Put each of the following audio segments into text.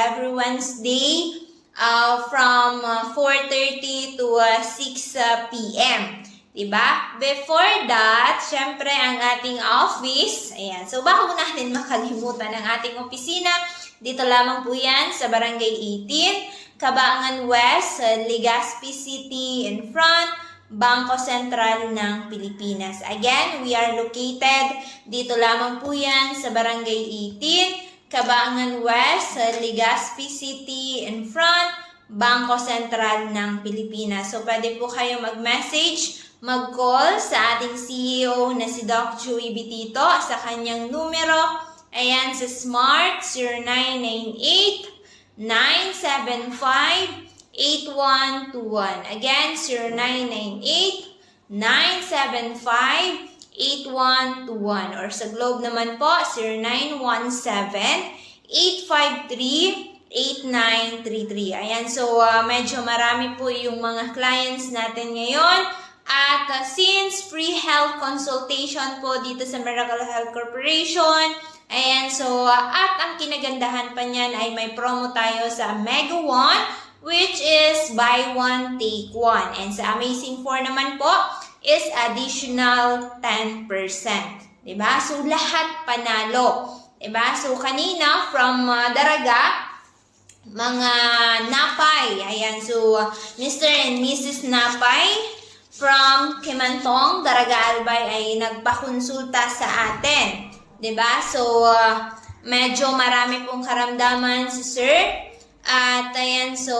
every Wednesday from 4:30 to 6 p.m. Diba? Before that, syempre ang ating office. Ayan. So, bago natin makalimutan ang ating opisina, dito lamang po yan sa Barangay 18, Cabaangan West, Legazpi City in front, Bangko Sentral ng Pilipinas. Again, we are located dito lamang po yan sa Barangay 18, Cabaangan West, Legazpi City in front, Bangko Sentral ng Pilipinas. So, pwede po kayo mag-message, mag-call sa ating CEO na si Doc Joey Bitito sa kanyang numero. Ayan, sa Smart 0998-975-8121. Again, 0998-975-8121. Or sa Globe naman po, 0917-853-8933. Ayan, so medyo marami po yung mga clients natin ngayon. At since free health consultation po dito sa Miracle Health Corporation, ayan, so at ang kinagandahan pa niyan ay may promo tayo sa Mega One, which is buy one, take one. And sa Amazing 4 naman po is additional 10%. Diba? So lahat panalo. Diba? So kanina from Daraga, mga Napay. Ayan, so Mr. and Mrs. Napay from Kimantong, Daraga Albay ay nagpakonsulta sa atin. 'Di ba? So, medyo marami pong karamdaman si Sir. At ayan, so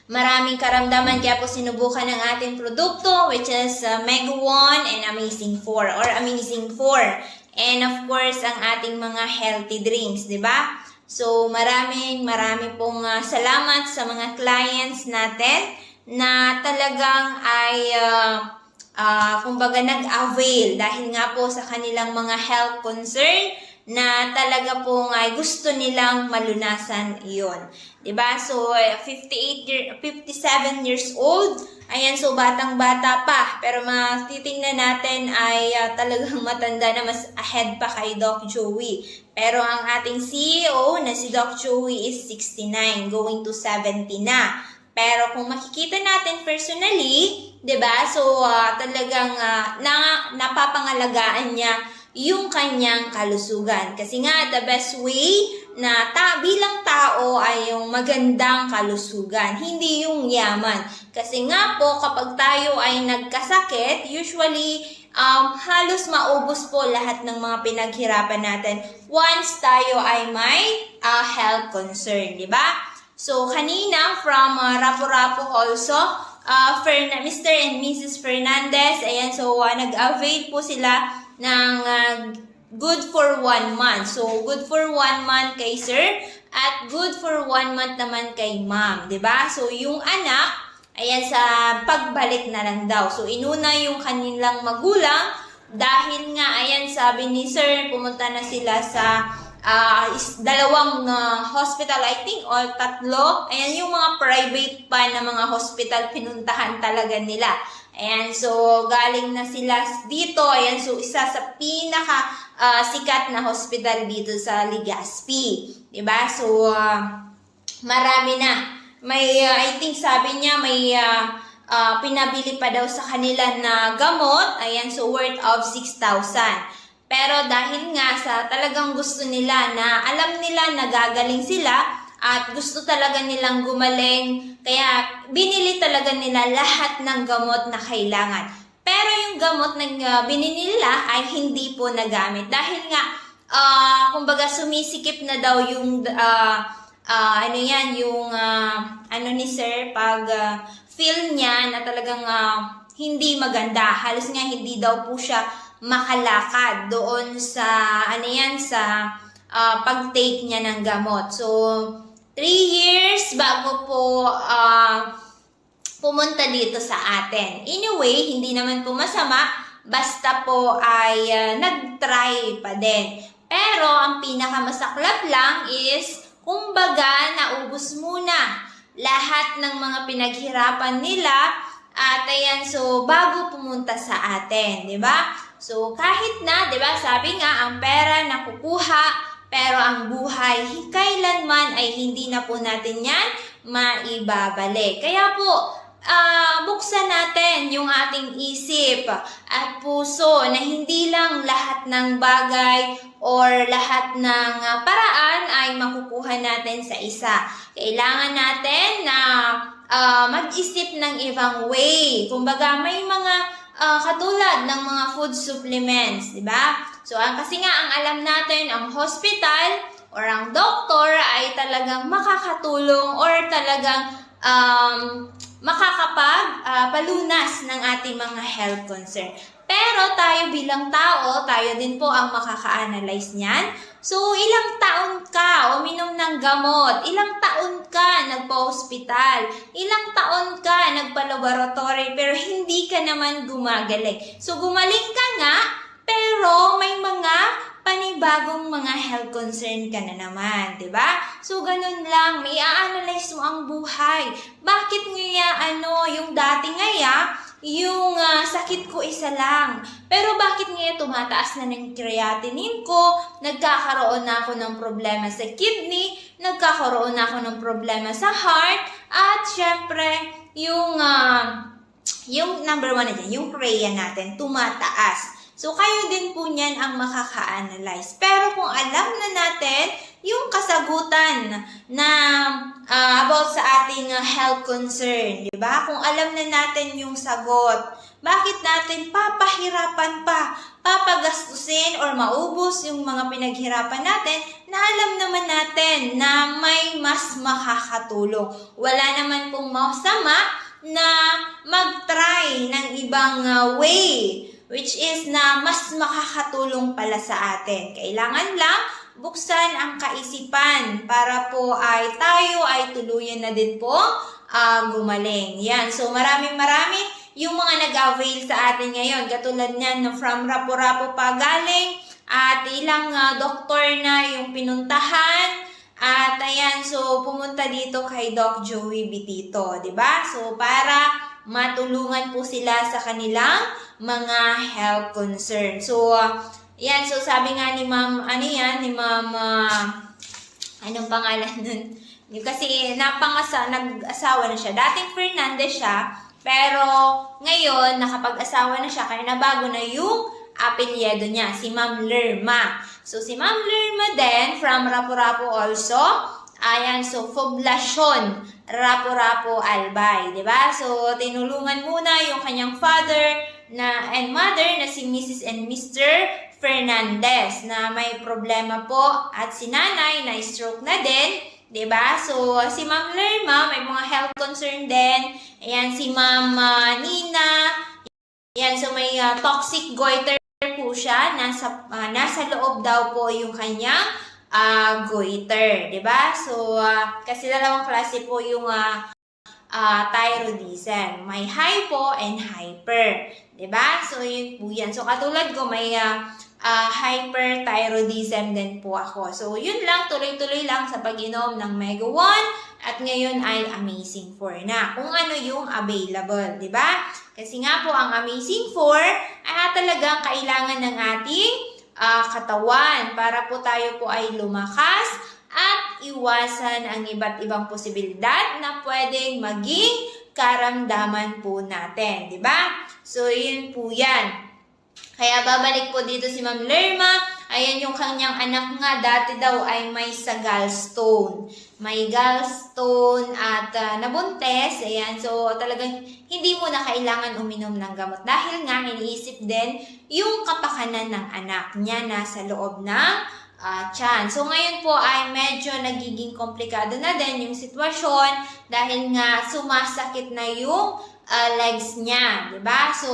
maraming karamdaman kaya po sinubukan ng ating produkto, which is Mega One and Amazing 4 or Amazing 4. And of course, ang ating mga healthy drinks, 'di ba? So, marami pong salamat sa mga clients natin na talagang ay kumbaga nag-avail dahil nga po sa kanilang mga health concern na talaga po ay gusto nilang malunasan iyon. 'Di ba? So 57 years old. Ayan, so batang-bata pa, pero matitingnan natin ay talagang matanda na, mas ahead pa kay Doc Joey. Pero ang ating CEO na si Doc Joey is 69, going to 70 na. Pero kung makikita natin personally, 'di ba? So talagang napapangalagaan niya yung kanyang kalusugan. Kasi nga the best way na bilang tao ay yung magandang kalusugan, hindi yung yaman. Kasi nga po kapag tayo ay nagkasakit, usually halos maubos po lahat ng mga pinaghirapan natin once tayo ay may health concern, 'di ba? So, kanina from Rapu-Rapu also, Mr. and Mrs. Fernandez, ayan, so nag-avail po sila ng good for 1 month. So, good for 1 month kay sir at good for 1 month naman kay ma'am, 'di ba? So, yung anak, ayan, sa pagbalik na lang daw. So, inuna yung kanilang magulang dahil nga, ayan, sabi ni sir, pumunta na sila sa dalawang hospital, I think, or 3. Ayan, yung mga private pa na mga hospital, pinuntahan talaga nila. Ayan, so galing na sila dito. Ayan, so isa sa pinaka sikat na hospital dito sa Legazpi. Diba? So, marami na. May, I think sabi niya, may pinabili pa daw sa kanila na gamot. Ayan, so worth of 6,000. Pero dahil nga sa talagang gusto nila na alam nila na gagaling sila at gusto talaga nilang gumaling, kaya binili talaga nila lahat ng gamot na kailangan. Pero yung gamot na binili nila ay hindi po nagamit. Dahil nga, kumbaga sumisikip na daw yung, ano ni sir, pag feel niya na talagang hindi maganda. Halos nga hindi daw po siya makalakad doon sa sa pag-take niya ng gamot. So 3 years bago po pumunta dito sa atin. Anyway, hindi naman po masama, basta po ay nag-try pa din. Pero ang pinakamasaklap lang is kumbaga naubos muna lahat ng mga pinaghirapan nila. At ayan, so bago pumunta sa atin, 'di ba? So kahit na, 'di ba, sabi nga ang pera nakukuha, pero ang buhay kailanman ay hindi na po natin yan maibabalik. Kaya po, buksan natin yung ating isip at puso na hindi lang lahat ng bagay or lahat ng paraan ay makukuha natin sa isa. Kailangan natin na mag-isip ng ibang way. Kumbaga, may mga katulad ng mga food supplements, di ba? So, kasi nga ang alam natin, ang hospital or ang doktor ay talagang makakatulong or talagang palunas ng ating mga health concern. Pero tayo bilang tao, tayo din po ang makaka-analyze niyan. So, ilang taon ka uminom ng gamot? Ilang taon ka nagpa-hospital? Ilang taon ka nagpa-laboratory pero hindi ka naman gumagaling? So, gumaling ka nga, pero may mga panibagong mga health concern ka na naman, di ba? So, ganun lang, may a-analyze mo ang buhay. Bakit ngaya, yung dati ngaya, yung sakit ko isa lang. Pero bakit ngaya tumataas na ng creatinine ko, nagkakaroon na ako ng problema sa kidney, nagkakaroon na ako ng problema sa heart, at syempre, yung number 1 na dyan, yung creatinine natin, tumataas. So, kayo din po niyan ang makaka-analyze. Pero kung alam na natin yung kasagutan na about sa ating health concern, di ba? Kung alam na natin yung sagot, bakit natin papahirapan pa, papagastusin or maubos yung mga pinaghirapan natin na alam naman natin na may mas makakatulong. Wala naman pong masama na mag-try ng ibang way, which is na mas makakatulong pala sa atin. Kailangan lang buksan ang kaisipan para po ay tayo ay tuluyan na din po gumaling. Yan. So maraming yung mga nag-avail sa atin ngayon. Katulad niyan, from Rapu-Rapu pa galing at ilang doktor na yung pinuntahan. At ayan, so pumunta dito kay Doc Joey Bitito, 'di ba? So para matulungan po sila sa kanilang mga health concern. So, yan. So, sabi nga ni Ma'am, anong pangalan nun? Kasi nag-asawa na siya. Dating Fernandez siya, pero ngayon, nakapag-asawa na siya, kaya nabago na yung apelyido niya, si Ma'am Lerma. So, si Ma'am Lerma din, from Rapu-Rapu also. Ayan, so, Poblacion, Rapu-Rapu, Albay, di ba? So, tinulungan muna yung kanyang father and mother na si Mrs. and Mr. Fernandez na may problema po at si nanay na stroke na din, di ba? So, si Ma'am Lerma may mga health concern din. Ayan, si Ma'am Nina. Ayan, so may toxic goiter po siya. Nasa loob daw po yung kanyang goiter, di ba? So, kasi dalawang klase po yung thyroidism. May hypo and hyper, di ba? So, yun po yan. So, katulad ko, may hyperthyroidism din po ako. So, yun lang, tuloy-tuloy lang sa pag-inom ng Mega 1 at ngayon ay Amazing 4 na. Kung ano yung available, di ba? Kasi nga po, ang Amazing 4 ay talagang kailangan ng ating katawan para po tayo po ay lumakas at iwasan ang iba't ibang posibilidad na pwedeng maging karamdaman po natin, di ba? So, yun po yan. Kaya babalik po dito si Ma'am Lerma. Ayan yung kanyang anak nga, dati daw ay may sa gallstone. May gallstone at nabuntes. Ayan, so talagang hindi mo na kailangan uminom ng gamot. Dahil nga, iniisip din yung kapakanan ng anak niya nasa loob ng tiyan. So ngayon po ay medyo nagiging komplikado na din yung sitwasyon dahil nga sumasakit na yung legs niya, 'di ba? So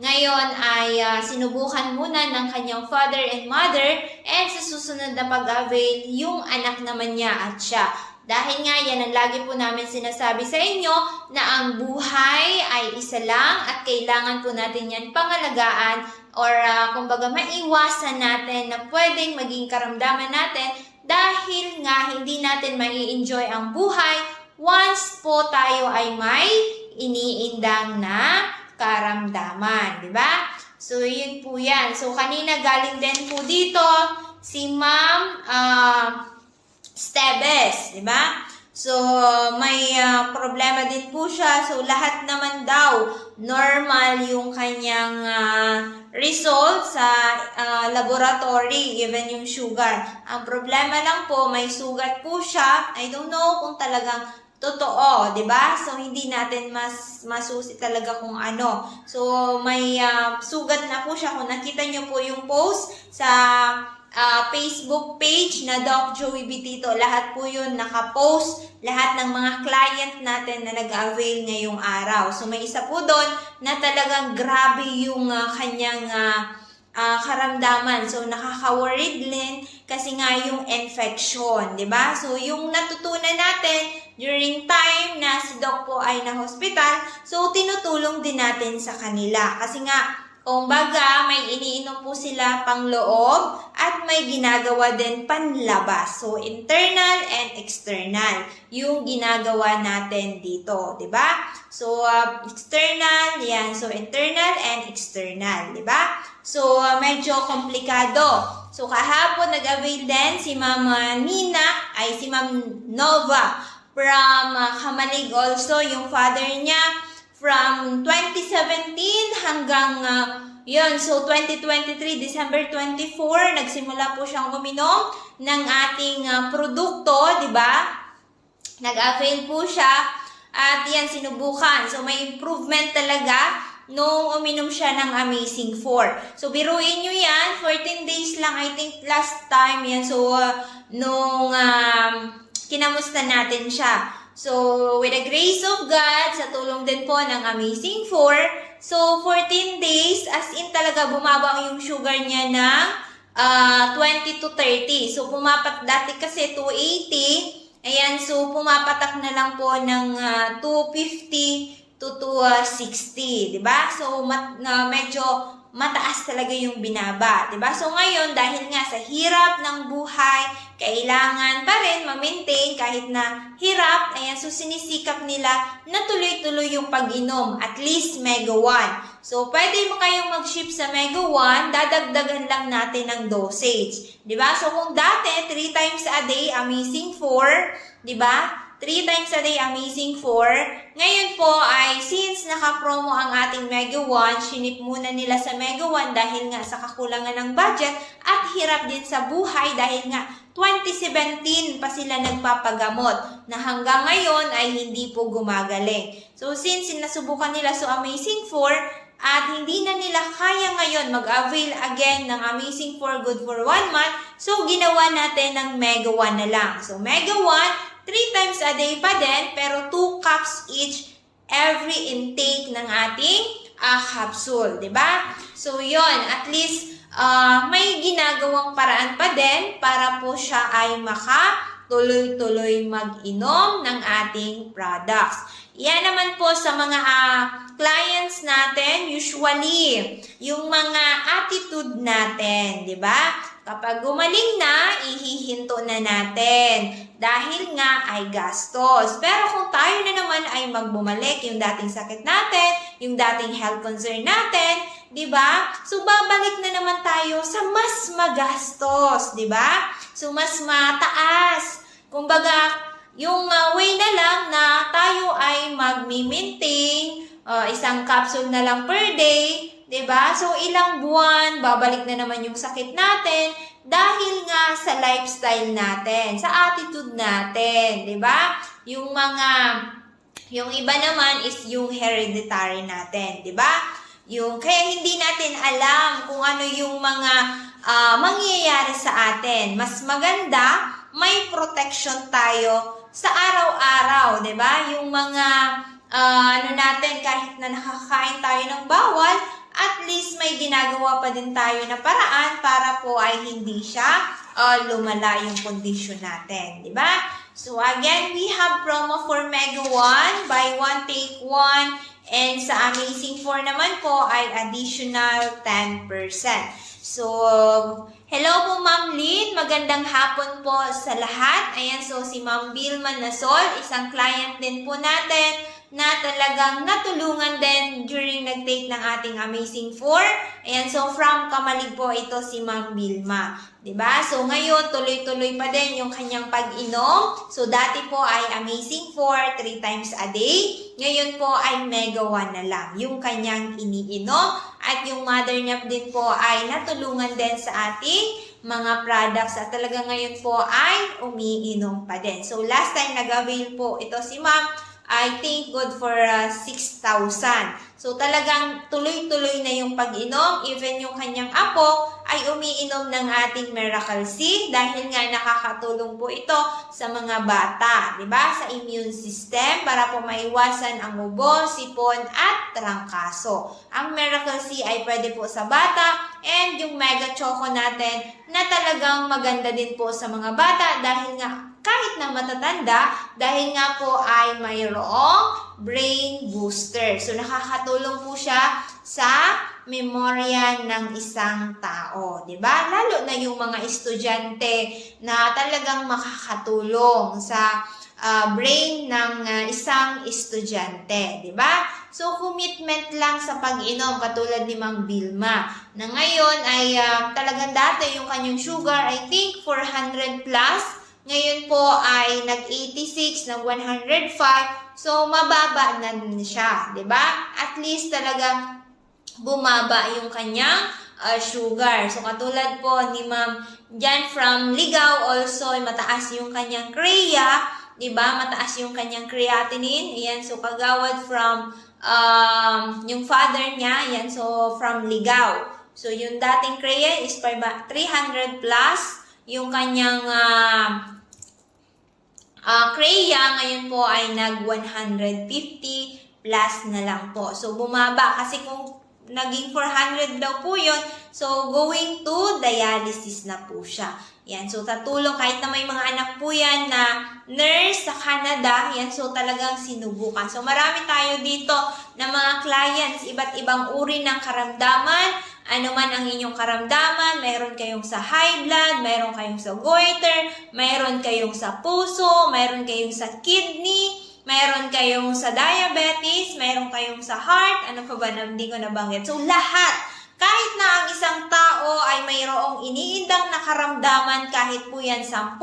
ngayon ay sinubukan muna ng kanyang father and mother and sa susunod na pag-avail yung anak naman niya at siya. Dahil nga yan ang lagi po namin sinasabi sa inyo na ang buhay ay isa lang at kailangan po natin yan pangalagaan or kumbaga maiwasan natin na pwedeng maging karamdaman natin dahil nga hindi natin mai-enjoy ang buhay once po tayo ay may iniindang na karamdaman, di ba? So, yun po yan. So, kanina galing din po dito si Ma'am Stebes, di ba? So, may problema din po siya. So, lahat naman daw normal yung kanyang result sa laboratory, even yung sugar. Ang problema lang po, may sugat po siya. I don't know kung talagang totoo, di ba? So, hindi natin masusi talaga kung ano. So, may sugat na po siya. Kung nakita nyo po yung post sa Facebook page na Doc Joey Bitito, lahat po yun nakapost, lahat ng mga client natin na nag-avail ngayong araw. So, may isa po doon na talagang grabe yung kanyang karamdaman. So, nakaka-worried din kasi nga yung infection, di ba? So, yung natutunan natin during time na si Doc po ay na-hospital, so, tinutulong din natin sa kanila. Kasi nga, kumbaga, may iniinom po sila pangloob at may ginagawa din panlabas. So, internal and external yung ginagawa natin dito, di ba? So, external, yan. So, internal and external, di ba? So, medyo komplikado. So, kahapon nag-avail din si Ma'am Nina, ay si Ma'am Nova from Kamalig also, yung father niya, from 2017 hanggang yun, so 2023, December 24, nagsimula po siyang uminom ng ating produkto, di ba? Nag-avail po siya at yan, sinubukan. So may improvement talaga nung uminom siya ng Amazing 4. So biruin nyo yan, 14 days lang I think last time yan. So nung kinamusta natin siya. So, with the grace of God, sa tulong din po ng Amazing 4, so 14 days, as in talaga bumaba yung sugar niya ng 20 to 30. So, dati kasi 280, ayan, so pumapatak na lang po ng 250 to 260, diba? So, medyo mataas talaga yung binaba, diba? So, ngayon, dahil nga sa hirap ng buhay, kailangan pa rin ma-maintain kahit na hirap, ayan, so sinisikap nila na tuloy-tuloy yung pag-inom, at least Mega 1. So, pwede mo kayong mag-ship sa Mega 1, dadagdagan lang natin ng dosage, diba? So, kung dati, 3 times a day, Amazing 4, diba? 3 times a day, Amazing 4. Ngayon po ay since naka-promo ang ating Mega 1, sinip muna nila sa Mega 1 dahil nga sa kakulangan ng budget at hirap din sa buhay dahil nga 2017 pa sila nagpapagamot na hanggang ngayon ay hindi po gumagaling. So since nasubukan nila sa Amazing 4 at hindi na nila kaya ngayon mag-avail again ng Amazing 4 good for 1 month, so ginawa natin ng Mega 1 na lang. So Mega 1, 3 times a day pa din, pero 2 cups each every intake ng ating capsule, diba? So, yon, at least may ginagawang paraan pa din para po siya ay makatuloy-tuloy mag-inom ng ating products. Yan naman po sa mga clients natin, usually, yung mga attitude natin, diba? Kapag gumaling na, ihihinto na natin dahil nga ay gastos. Pero kung tayo na naman ay magbumalik yung dating sakit natin, yung dating health concern natin, di ba? So, babalik na naman tayo sa mas magastos, di ba? So, mas mataas. Kumbaga, yung way na lang na tayo ay magmi-maintain, isang capsule na lang per day, diba? So, ilang buwan, babalik na naman yung sakit natin dahil nga sa lifestyle natin, sa attitude natin, diba? Yung iba naman is yung hereditary natin, diba? Kaya hindi natin alam kung ano yung mga mangyayari sa atin. Mas maganda, may protection tayo sa araw-araw, diba? Yung mga natin, kahit na nakakain tayo ng bawal, at least may ginagawa pa din tayo na paraan para po ay hindi siya lumala yung condition natin, di ba? So again, we have promo for Mega 1, buy 1, take 1, and sa Amazing 4 naman po ay additional 10%. So, hello po Ma'am Lynn, magandang hapon po sa lahat. Ayan, so si Ma'am Vilma Nasol, isang client din po natin na talagang natulungan din during nag-take ng ating Amazing 4. Ayan, so from Kamalig po ito si Ma'am Vilma. Diba? So ngayon, tuloy-tuloy pa din yung kanyang pag-inom. So dati po ay Amazing 4, 3 times a day. Ngayon po ay Mega 1 na lang yung kanyang iniinom. At yung mother niya din po ay natulungan din sa ating mga products at talaga ngayon po ay umiinom pa din. So last time nag-avail po ito si Ma'am, I think good for 6,000. So talagang tuloy-tuloy na yung pag-inom. Even yung kanyang apo ay umiinom ng ating Miracle C dahil nga nakakatulong po ito sa mga bata, 'di ba? Sa immune system para po maiwasan ang ubo, sipon at trangkaso. Ang Miracle C ay pwede po sa bata and yung Mega Choco natin na talagang maganda din po sa mga bata dahil nga kahit na matatanda, dahil nga po ay mayroong brain booster. So, nakakatulong po siya sa memorya ng isang tao. Diba? Lalo na yung mga estudyante na talagang makakatulong sa brain ng isang estudyante. Diba? So, commitment lang sa pag-inom, katulad ni Ma'am Vilma, na ngayon ay talagang dati yung kanyang sugar, I think 400 plus, ngayon po ay nag-86, nag-105. So, mababa na din siya. 'Di ba? At least talaga bumaba yung kanyang sugar. So, katulad po ni Ma'am Jan from Ligao, also mataas yung kanyang CREA. 'Di ba? Mataas yung kanyang creatinine. Ayan, so kagawad from yung father niya. Ayan, so from Ligao. So, yung dating CREA is 300 plus. Yung kanyang CREA ngayon po ay nag 150 plus na lang po. So, bumaba kasi kung naging 400 daw po yun, so going to dialysis na po siya. Yan, so tatulong kahit na may mga anak po yan na nurse sa Canada, yan, so talagang sinubukan. So, marami tayo dito na mga clients, iba't ibang uri ng karamdaman. Ano man ang inyong karamdaman, mayroon kayong sa high blood, mayroon kayong sa goiter, mayroon kayong sa puso, mayroon kayong sa kidney, mayroon kayong sa diabetes, mayroon kayong sa heart, ano pa ba na hindi ko nabanggit. So lahat, kahit na ang isang tao ay mayroong iniindang nakaramdaman, kahit po yan 10,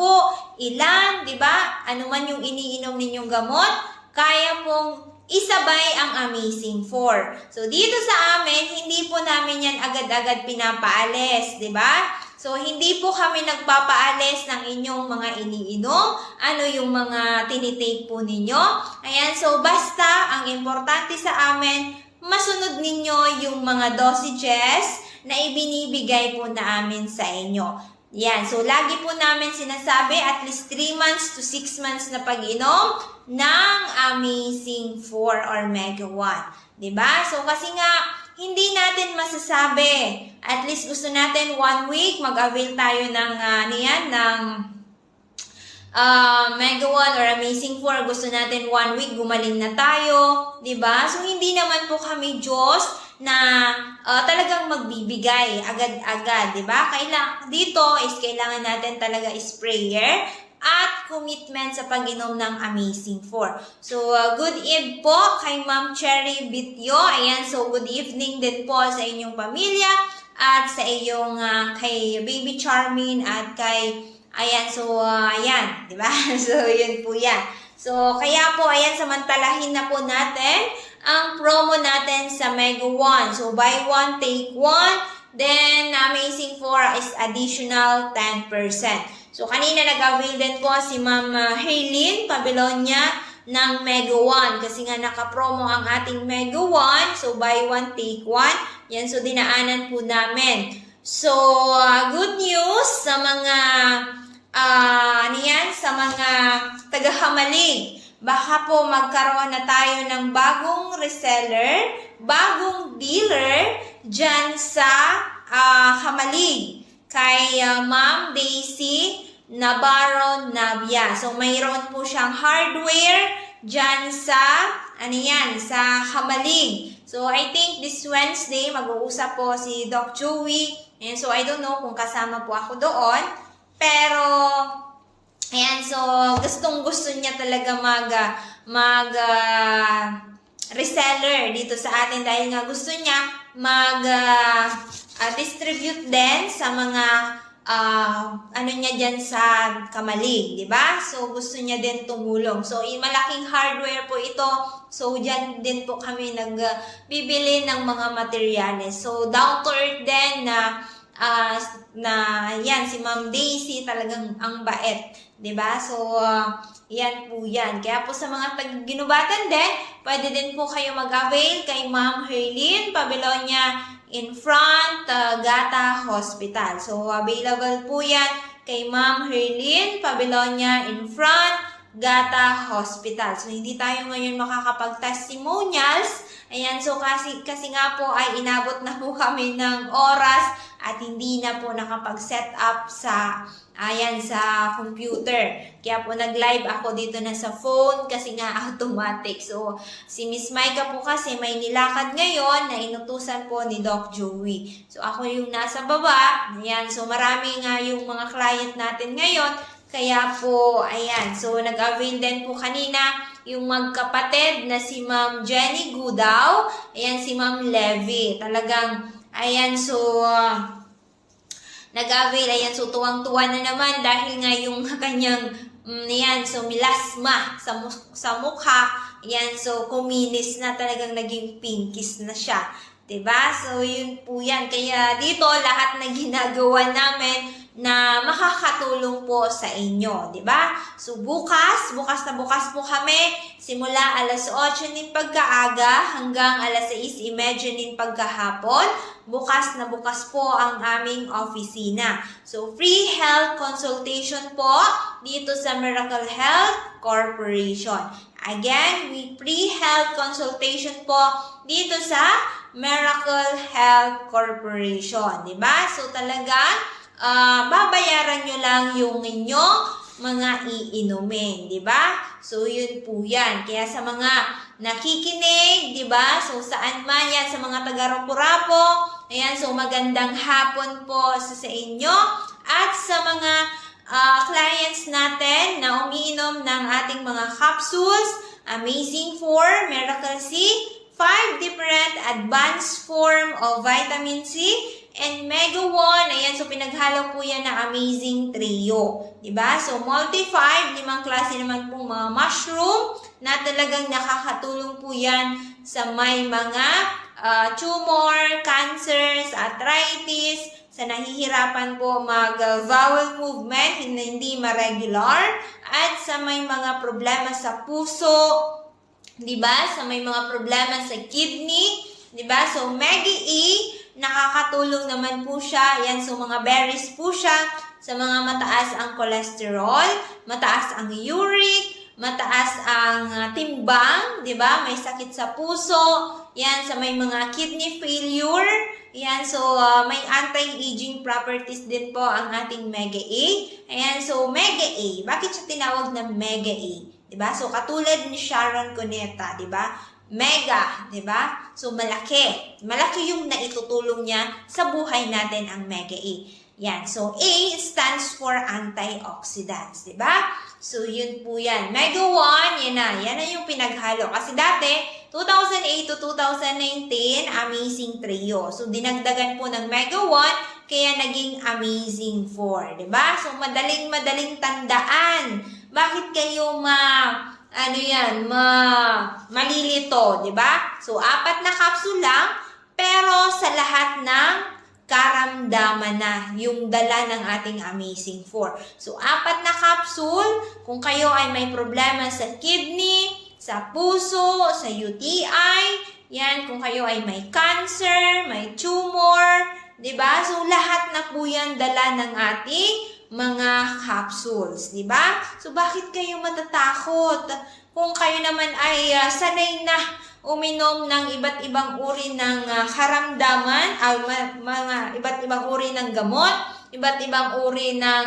ilan, di ba? Ano man yung iniinom ninyong gamot, kaya pong isabay ang Amazing 4. So, dito sa amin, hindi po namin yan agad-agad pinapaalis, di ba? So, hindi po kami nagpapaalis ng inyong mga iniinom, ano yung mga tinitake po ninyo. Ayan, so basta, ang importante sa amin, masunod ninyo yung mga dosages na ibinibigay po namin sa inyo. Yan, so lagi po namin sinasabi at least 3 months to 6 months na pag-inom ng Amazing 4 or Mega 1. Diba? So kasi nga, hindi natin masasabi. At least gusto natin 1 week, mag-avail tayo ng, ng Mega 1 or Amazing 4. Gusto natin 1 week, gumaling na tayo. Diba? So hindi naman po kami Diyos na talagang magbibigay agad-agad, di ba? Dito is kailangan natin talaga sprayer at commitment sa pag-inom ng Amazing 4. So, good eve po kay Ma'am Cherry Bityo. Ayan, so good evening din po sa inyong pamilya at sa iyong kay Baby Charmin at kay, ayan, so, ayan, di ba? So, yun po yan. So, kaya po, ayan, samantalahin na po natin ang promo natin sa Mega 1. So, buy 1, take 1. Then, Amazing 4 is additional 10%. So, kanina nag-avail din po si Ma'am Haylin Pabilonia ng Mega 1. Kasi nga naka-promo ang ating Mega 1. So, buy 1, take 1. Yan, so dinaanan po namin. So, good news sa mga, sa mga taga-Hamalig. Baka po magkaroon na tayo ng bagong reseller, bagong dealer dyan sa Hamalig kay Ma'am Daisy Navarro Navia. So, mayroon po siyang hardware dyan sa, sa Hamalig. So, I think this Wednesday, mag-uusap po si Doc Joey. And so, I don't know kung kasama po ako doon. Pero, ayan, so gustong-gusto niya talaga reseller dito sa atin dahil nga gusto niya distribute din sa mga ano niya dyan sa Kamalig, di ba? So, gusto niya din tumulong. So, malaking hardware po ito. So, dyan din po kami nagbibili ng mga materyales. So, down to earth din na yan, si Ma'am Daisy talagang ang bait. Diba? So, yan po yan. Kaya po sa mga tag-ginubatan din, pwede din po kayo mag-avail kay Ma'am Herlin Pabelonia in front, Gata Hospital. So, available po yan kay Ma'am Herlin Pabelonia in front, Gata Hospital. So, hindi tayo ngayon makakapag-testimonials. Ayan, so kasi nga po ay inabot na po kami ng oras at hindi na po nakapag-set up sa sa computer. Kaya po nag-live ako dito na sa phone kasi nga automatic. So, si Miss Micah po kasi may nilakad ngayon na inutusan po ni Doc Joey. So, ako yung nasa baba. Ayan, so marami nga yung mga client natin ngayon. Kaya po, ayan, so nag-avail din po kanina yung magkapatid na si Ma'am Jenny Gudaw. Ayan, si Ma'am Levy. Talagang, ayan, so nag-avail, ayan, so tuwang-tuwa na naman dahil nga yung kanyang, ayan, so milasma sa mukha, ayan, so kuminis na, talagang naging pinkies na siya, diba? So, yun po yan. Kaya dito, lahat na ginagawa namin na makakatulong po sa inyo, di ba? So, bukas na bukas po kami, simula alas 8 ng pagkaaga hanggang alas 6:30 ng pagkahapon. Bukas na bukas po ang aming opisina. So, free health consultation po dito sa Miracle Health Corporation. Again, free health consultation po dito sa Miracle Health Corporation, di ba? So, talaga, babayaran nyo lang yung inyong mga iinumin, di ba? So, yun po yan. Kaya sa mga nakikinig, di ba? So, saan man yan, sa mga taga-Rapu-Rapu, ayan, so magandang hapon po sa inyo. At sa mga clients natin na umiinom ng ating mga capsules, Amazing 4, Miracle C, 5 different advanced form of vitamin C, and Mega 1, ayan, so pinaghalo po yan na Amazing Trio. Diba? So, multi-5, 5 klase naman po mga mushroom na talagang nakakatulong po yan sa may mga tumor, cancers, arthritis, sa nahihirapan po mag-bowel movement, hindi ma-regular, at sa may mga problema sa puso, diba? Sa may mga problema sa kidney, diba? So, Mega E, nakakatulong naman po siya. Yan, so mga berries po siya sa mga mataas ang cholesterol, mataas ang uric, mataas ang timbang, di ba? May sakit sa puso. Yan, sa may mga kidney failure. Yan, so may anti-aging properties din po ang ating Mega A. Ayan, so Mega A. Bakit siya tinawag na Mega A? Di ba? So katulad ni Sharon Cuneta, di ba? Mega, di ba? So, malaki. Malaki yung naitutulong niya sa buhay natin ang Mega A. Yan. So, A stands for antioxidants, di ba? So, yun po yan. Mega 1, yan na. Yan na yung pinaghalo. Kasi dati, 2008 to 2019, Amazing Trio. So, dinagdagan po ng Mega 1, kaya naging Amazing 4, di ba? So, madaling tandaan. Bakit kayo malilito, di ba? So, 4 na capsule lang, pero sa lahat ng karamdaman na yung dala ng ating Amazing 4. So, 4 na capsule, kung kayo ay may problema sa kidney, sa puso, sa UTI, yan, kung kayo ay may cancer, may tumor, di ba? So, lahat na po yan dala ng ating mga capsules, di ba? So, bakit kayo matatakot? Kung kayo naman ay sanay na uminom ng iba't ibang uri ng karamdaman, mga iba't ibang uri ng gamot, iba't ibang uri ng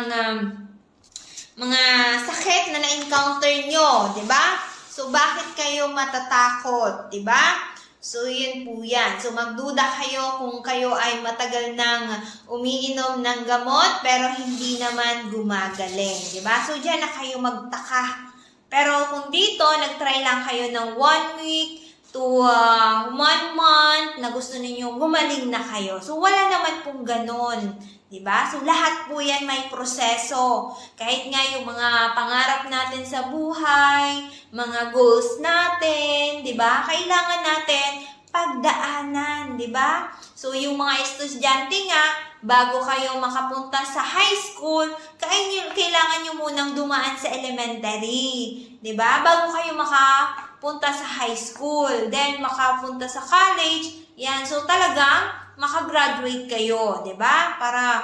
mga sakit na na-encounter nyo, di ba? So, bakit kayo matatakot, di ba? So, yun po yan. So, magduda kayo kung kayo ay matagal nang umiinom ng gamot pero hindi naman gumagaling, di ba? So, dyan na kayo magtaka. Pero kung dito, nag-try lang kayo ng 1 week to 1 month na gusto ninyo gumaling na kayo. So, wala naman pong ganun. Diba? So, lahat po yan may proseso. Kahit nga yung mga pangarap natin sa buhay, mga goals natin, diba? Kailangan natin pagdaanan, diba? So, yung mga estudyante nga, bago kayo makapunta sa high school, kailangan nyo munang dumaan sa elementary. Diba? Bago kayo makapunta sa high school, then makapunta sa college, yan. So, talagang makagraduate kayo, 'di ba? Para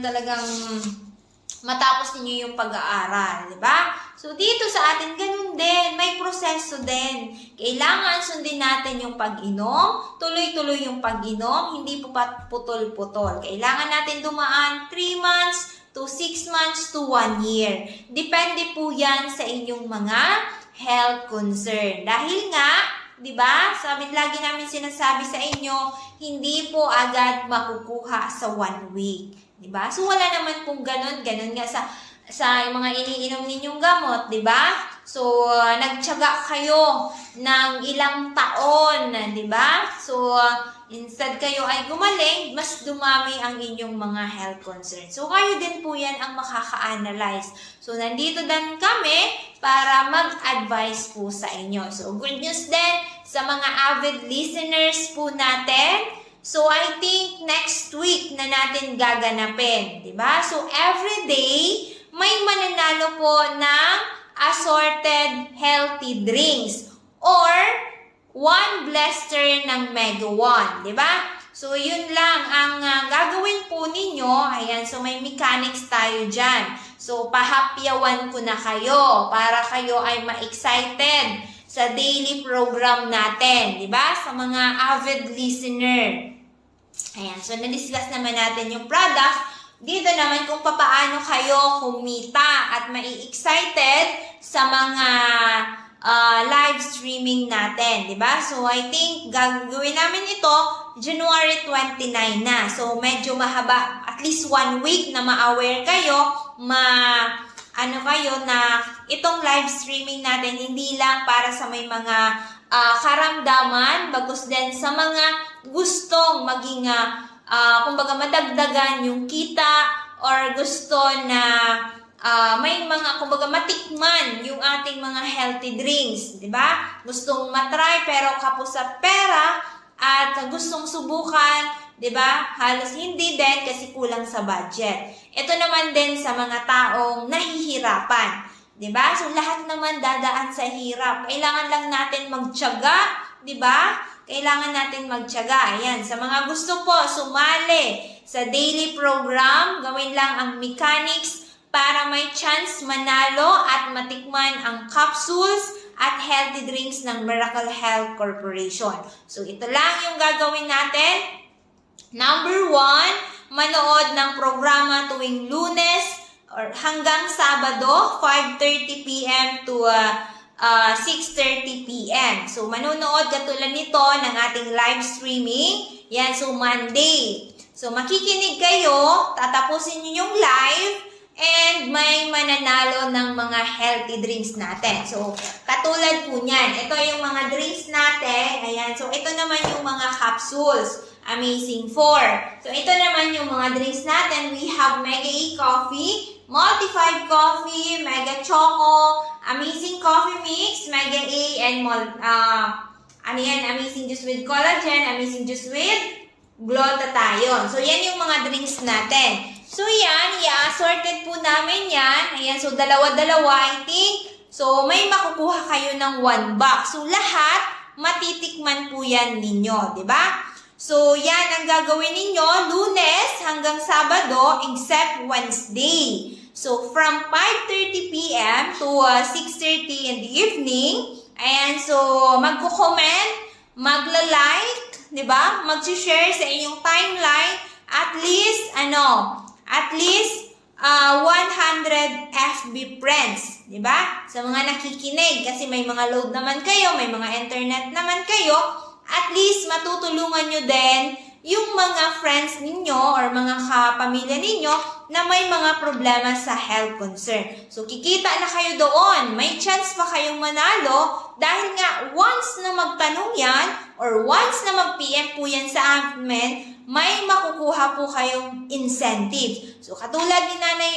talagang matapos niyo yung pag-aaral, 'di ba? So dito sa atin ganun din, may proseso din. Kailangan sundin natin yung pag-inom, tuloy-tuloy yung pag-inom, hindi po putol-putol. Kailangan natin dumaan 3 months to 6 months to 1 year. Depende po 'yan sa inyong mga health concern. Dahil nga, diba? Sabi lagi namin sinasabi sa inyo, hindi po agad makukuha sa 1 week. Diba? So, wala naman pong ganun. Ganun nga sa mga iniinom ninyong gamot, diba? So, nagtiyaga kayo ng ilang taon, diba? So, instead kayo ay gumaling, mas dumami ang inyong mga health concerns. So, kayo din po yan ang makaka-analyze. So, nandito din kami para mag-advise po sa inyo. So, good news din sa mga avid listeners po natin. So, I think next week na natin gaganapin. Diba? So, every day, may mananalo po ng assorted healthy drinks or 1 blaster ng Mega 1. Diba? So, yun lang ang gagawin po ninyo. Ayan, so may mechanics tayo dyan. So, pahapyawan ko na kayo para kayo ay ma-excited sa daily program natin. Diba? Sa mga avid listener. Ayan, so na-discuss naman natin yung product. Dito naman kung paano kayo kumita at mai-excited sa mga live streaming natin, di ba? So, I think gagawin namin ito January 29 na. So, medyo mahaba, at least 1 week na ma-aware kayo, kayo na itong live streaming natin hindi lang para sa may mga karamdaman, bagos din sa mga gustong maging kumbaga madagdagan yung kita or gusto na may mga kumbaga matikman yung ating mga healthy drinks, di ba? Gustong matry pero kapos sa pera at gustong subukan, di ba? Halos hindi din kasi kulang sa budget. Ito naman din sa mga taong nahihirapan, di ba? So lahat naman dadaan sa hirap. Kailangan lang natin magtiyaga, di ba? Kailangan natin magtiyaga. Ayan, sa mga gusto po sumali sa daily program, gawin lang ang mechanics para may chance manalo at matikman ang capsules at healthy drinks ng Miracle Health Corporation. So, ito lang yung gagawin natin. Number 1, manood ng programa tuwing Lunes or hanggang Sabado, 5:30 p.m. to 6:30 p.m. So, manonood katulad nito ng ating live streaming. Yan, so Monday. So, makikinig kayo, tatapusin nyo yung live, and may mananalo ng mga healthy drinks natin. So, katulad po niyan. Ito yung mga drinks natin. Ayan, so ito naman yung mga capsules. Amazing 4. So, ito naman yung mga drinks natin. We have Mega E Coffee, Multi-5 Coffee, Mega Choco, Amazing Coffee Mix, Mega A, and Amazing Juice with Collagen, Amazing Juice with Glutathione. So, yan yung mga drinks natin. So, yan, i-assorted po namin yan. Ayan, so dalawa-dalawa, I think. So, may makukuha kayo ng 1 box. So, lahat, matitikman po yan ninyo, di ba? So, yan ang gagawin ninyo, Lunes hanggang Sabado, except Wednesday. So, from 5:30 p.m. to 6:30 in the evening. Ayan, so, magko-comment, magla-like, di ba? Mag-share sa inyong timeline, at least 100 FB friends, di ba? Sa mga nakikinig, kasi may mga load naman kayo, may mga internet naman kayo, at least matutulungan nyo din yung mga friends ninyo or mga kapamilya ninyo na may mga problema sa health concern. So, kikita na kayo doon. May chance pa kayong manalo dahil nga once na magtanong yan or once na mag-PM po yan sa amin, may makukuha po kayong incentive. So, katulad ni Nanay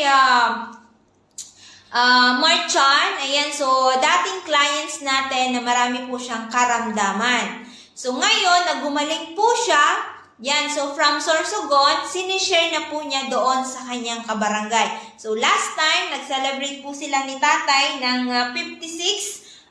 Marchan, ayan, so dating clients natin na marami po siyang karamdaman. So ngayon, nagumaling po siya, yan, so from Sorsogon, sinishare na po niya doon sa kanyang kabarangay. So last time, nag-celebrate po sila ni tatay ng 56th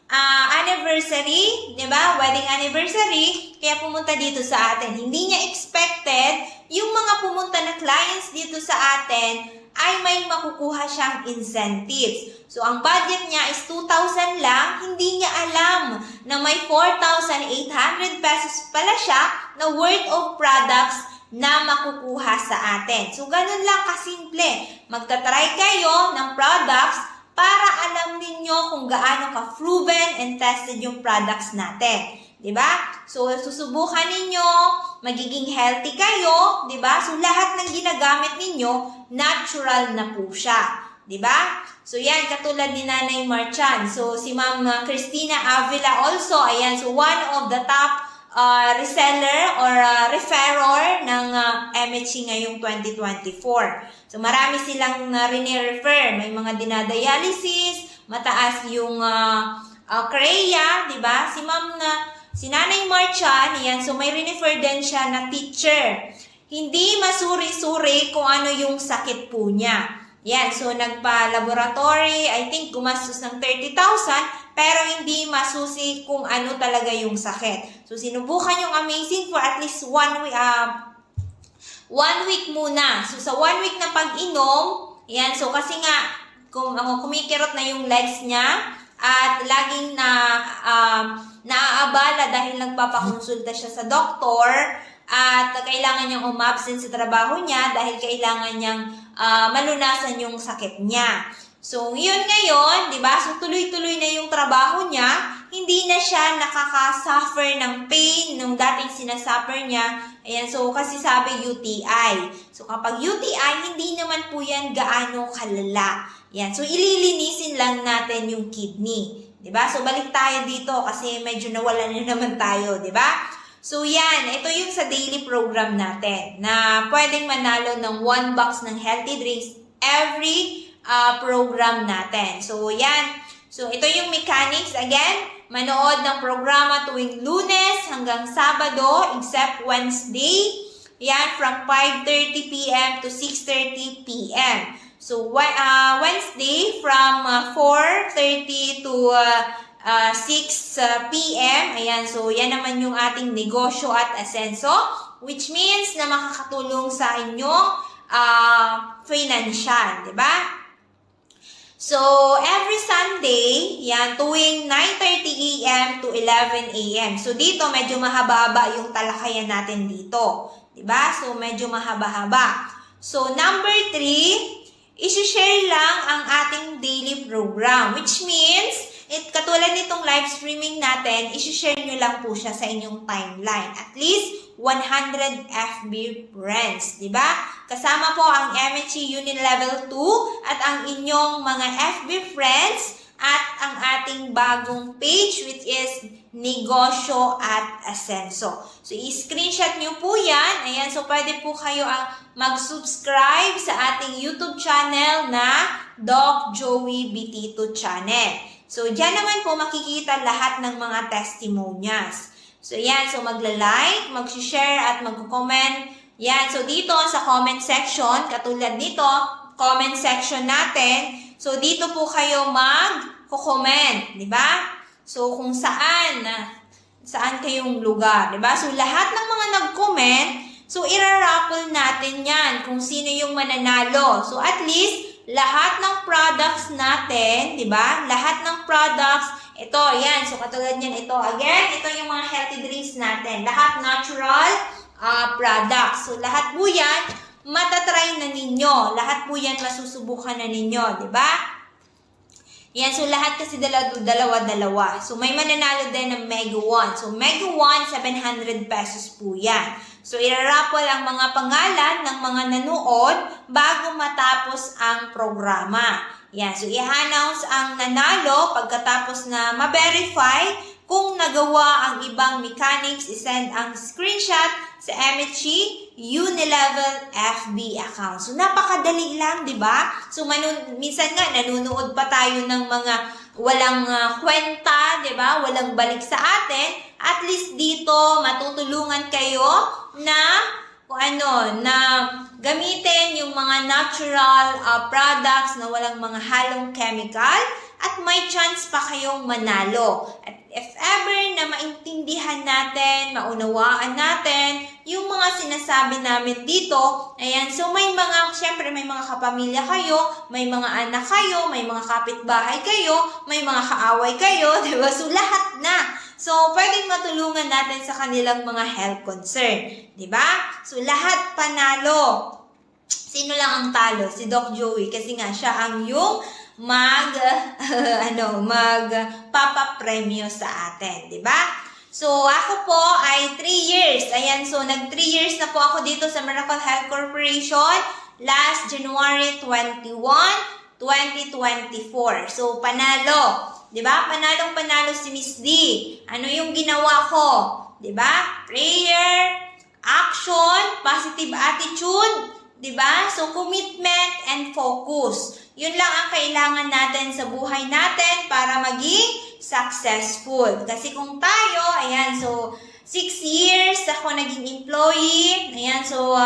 anniversary, di ba? Wedding anniversary, kaya pumunta dito sa atin. Hindi niya expected, yung mga pumunta na clients dito sa atin, ay may makukuha siyang incentives. So, ang budget niya is 2,000 lang. Hindi niya alam na may 4,800 pesos pala siya na worth of products na makukuha sa atin. So, ganun lang kasimple. Magta-try kayo ng products para alam ninyo kung gaano ka-proven and tested yung products natin. Diba? So, susubukan ninyo, magiging healthy kayo, diba? So, lahat ng ginagamit ninyo, natural na po siya. Diba? So, yan, katulad ni Nanay Marchan. So, si Ma'am Christina Avila also, ayan, so one of the top reseller or referrer ng MHC ngayong 2024. So, marami silang rini-refer. May mga dinadialysis, mataas yung CREA, diba? Si Nanay Marchan, yan, so may refer din siya na teacher. Hindi masuri-suri kung ano yung sakit po niya. Yan, so nagpa-laboratory, I think gumastos ng 30,000, pero hindi masusi kung ano talaga yung sakit. So sinubukan yung Amazing for at least 1 week muna. So sa 1 week na pag-inom, yan, so kasi nga, kumikirot na yung legs niya, at laging naaabala dahil nagpapakonsulta siya sa doktor at kailangan niyang umabsent sa trabaho niya dahil kailangan niyang malunasan yung sakit niya. So, yun ngayon, di ba? So, tuloy-tuloy na yung trabaho niya. Hindi na siya nakaka-suffer ng pain nung dating sinasuffer niya. Ayan, so, kasi sabi UTI. So, kapag UTI, hindi naman po yan gaano kalala. Yan. So, ililinisin lang natin yung kidney. Diba? So, balik tayo dito kasi medyo nawala na naman tayo. Diba? So, yan. Ito yung sa daily program natin na pwedeng manalo ng 1 box ng healthy drinks every program natin. So, yan. So, ito yung mechanics. Again, manood ng programa tuwing Lunes hanggang Sabado except Wednesday. Yan, from 5:30 p.m. to 6:30 p.m. So, Wednesday from 4:30 to 6 p.m. Ayan, so yan naman yung ating negosyo at asenso, which means na makakatulong sa inyong financial, di ba? So, every Sunday, yan, tuwing 9:30 a.m. to 11 a.m. So, dito medyo mahaba-haba yung talakayan natin dito. Di ba? So, medyo mahaba-haba. So, number 3, isi-share lang ang ating daily program, which means, katulad nitong live streaming natin, isi-share nyo lang po siya sa inyong timeline. At least 100 FB friends, di ba? Kasama po ang MHC Unit Level 2 at ang inyong mga FB friends at ang ating bagong page which is Negosyo at Asenso. So, i-screenshot nyo po yan. Ayan, so pwede po kayo mag-subscribe sa ating YouTube channel na Doc Joey Bitito Channel. So, dyan naman po makikita lahat ng mga testimonials. So, yan. So, magla-like, mag-share, at mag-comment. Yan. So, dito sa comment section, katulad nito, comment section natin. So, dito po kayo mag-comment. Diba? So, kung saan kayong lugar. Diba? So, lahat ng mga nag-comment, so, iraraffle natin yan kung sino yung mananalo. So, at least, lahat ng products natin, di ba? Lahat ng products, ito, yan. So, katulad yan, ito. Again, ito yung mga healthy drinks natin. Lahat natural products. So, lahat po yan, matatry na ninyo. Lahat po yan, masusubukan na ninyo, di ba? Yan, so lahat kasi dalawa-dalawa. So, may mananalo din ng Mega 1. So, Mega 1, 700 pesos po yan. So, iraraffle ang mga pangalan ng mga nanood bago matapos ang programa. Yan. So, i-announce ang nanalo pagkatapos na ma-verify kung nagawa ang ibang mechanics. I-send ang screenshot sa MHC Unilevel FB account. So, napakadali lang, di ba? So, minsan nga, nanunood pa tayo ng mga walang kwenta, di ba? Walang balik sa atin. At least dito, matutulungan kayo na na gamitin yung mga natural products na walang mga halong chemical at may chance pa kayong manalo. At if ever na maintindihan natin, maunawaan natin yung mga sinasabi namin dito, ayan, so syempre may mga kapamilya kayo, may mga anak kayo, may mga kapitbahay kayo, may mga kaaway kayo, diba? So lahat na. So, pwedeng matulungan natin sa kanilang mga health concern. Diba? So, lahat panalo. Sino lang ang talo? Si Doc Joey. Kasi nga, siya ang yung magpapapremyo sa atin. Diba? So, ako po ay 3 years. Ayan, so nag 3 years na po ako dito sa Miracle Health Corporation last January 21, 2024. So, panalo. Diba? Panalong-panalo si Miss D. Ano yung ginawa ko? Diba? Prayer, action, positive attitude. Diba? So, commitment and focus. Yun lang ang kailangan natin sa buhay natin para maging successful. Kasi kung tayo, ayan, so, 6 years ako naging employee. Ayan, so,